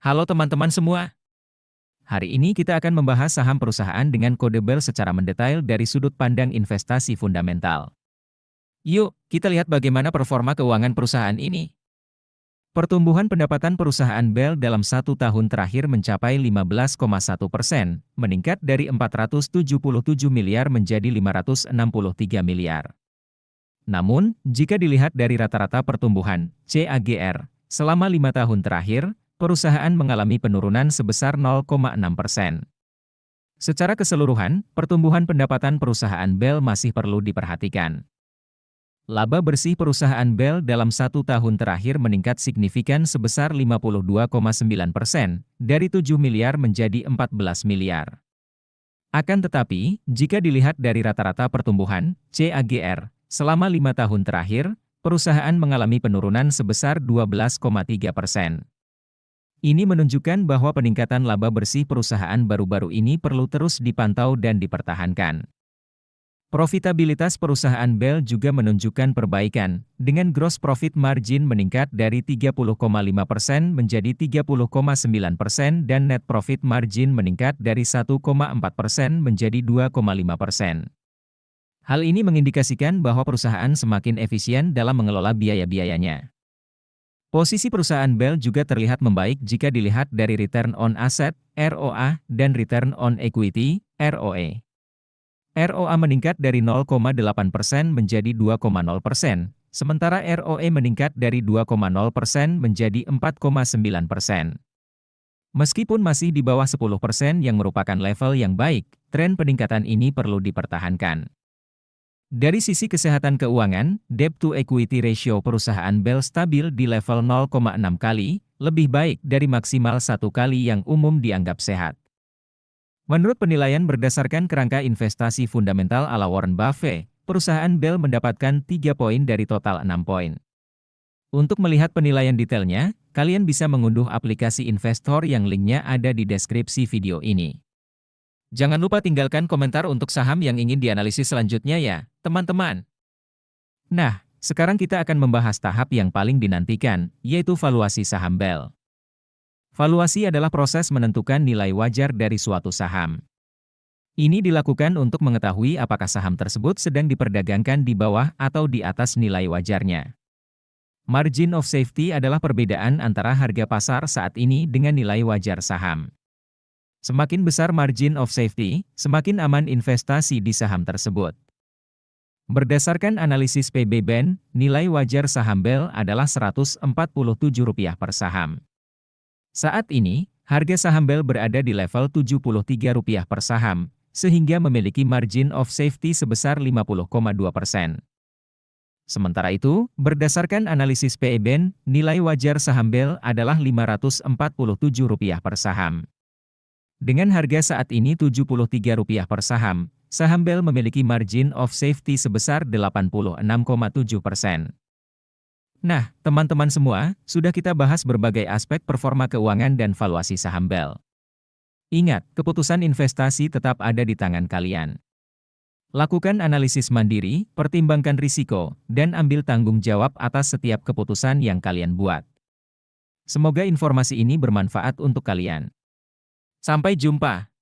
Halo teman-teman semua. Hari ini kita akan membahas saham perusahaan dengan kode BEL secara mendetail dari sudut pandang investasi fundamental. Yuk, kita lihat bagaimana performa keuangan perusahaan ini. Pertumbuhan pendapatan perusahaan BEL dalam 1 tahun terakhir mencapai 15,1%, meningkat dari 477 miliar menjadi 563 miliar. Namun, jika dilihat dari rata-rata pertumbuhan (CAGR) selama 5 tahun terakhir, perusahaan mengalami penurunan sebesar 0,6%. Secara keseluruhan, pertumbuhan pendapatan perusahaan BEL masih perlu diperhatikan. Laba bersih perusahaan BEL dalam 1 tahun terakhir meningkat signifikan sebesar 52,9%, dari 7 miliar menjadi 14 miliar. Akan tetapi, jika dilihat dari rata-rata pertumbuhan (CAGR) selama 5 tahun terakhir, perusahaan mengalami penurunan sebesar 12,3%. Ini menunjukkan bahwa peningkatan laba bersih perusahaan baru-baru ini perlu terus dipantau dan dipertahankan. Profitabilitas perusahaan BEL juga menunjukkan perbaikan, dengan gross profit margin meningkat dari 30,5% menjadi 30,9% dan net profit margin meningkat dari 1,4% menjadi 2,5%. Hal ini mengindikasikan bahwa perusahaan semakin efisien dalam mengelola biaya-biayanya. Posisi perusahaan BEL juga terlihat membaik jika dilihat dari return on asset (ROA) dan return on equity (ROE). ROA meningkat dari 0,8% menjadi 2,0%, sementara ROE meningkat dari 2,0% menjadi 4,9%. Meskipun masih di bawah 10% yang merupakan level yang baik, tren peningkatan ini perlu dipertahankan. Dari sisi kesehatan keuangan, debt-to-equity ratio perusahaan BEL stabil di level 0,6 kali, lebih baik dari maksimal 1 kali yang umum dianggap sehat. Menurut penilaian berdasarkan kerangka investasi fundamental ala Warren Buffett, perusahaan BEL mendapatkan 3 poin dari total 6 poin. Untuk melihat penilaian detailnya, kalian bisa mengunduh aplikasi investor yang linknya ada di deskripsi video ini. Jangan lupa tinggalkan komentar untuk saham yang ingin dianalisis selanjutnya ya, teman-teman. Nah, sekarang kita akan membahas tahap yang paling dinantikan, yaitu valuasi saham BEL. Valuasi adalah proses menentukan nilai wajar dari suatu saham. Ini dilakukan untuk mengetahui apakah saham tersebut sedang diperdagangkan di bawah atau di atas nilai wajarnya. Margin of safety adalah perbedaan antara harga pasar saat ini dengan nilai wajar saham. Semakin besar margin of safety, semakin aman investasi di saham tersebut. Berdasarkan analisis PB Ben, nilai wajar saham BEL adalah Rp147 per saham. Saat ini, harga saham BEL berada di level Rp73 per saham, sehingga memiliki margin of safety sebesar 50,2%. Sementara itu, berdasarkan analisis PE Ben, nilai wajar saham BEL adalah Rp547 per saham. Dengan harga saat ini Rp73 per saham, saham BEL memiliki margin of safety sebesar 86,7%. Nah, teman-teman semua, sudah kita bahas berbagai aspek performa keuangan dan valuasi saham BEL. Ingat, keputusan investasi tetap ada di tangan kalian. Lakukan analisis mandiri, pertimbangkan risiko, dan ambil tanggung jawab atas setiap keputusan yang kalian buat. Semoga informasi ini bermanfaat untuk kalian. Sampai jumpa.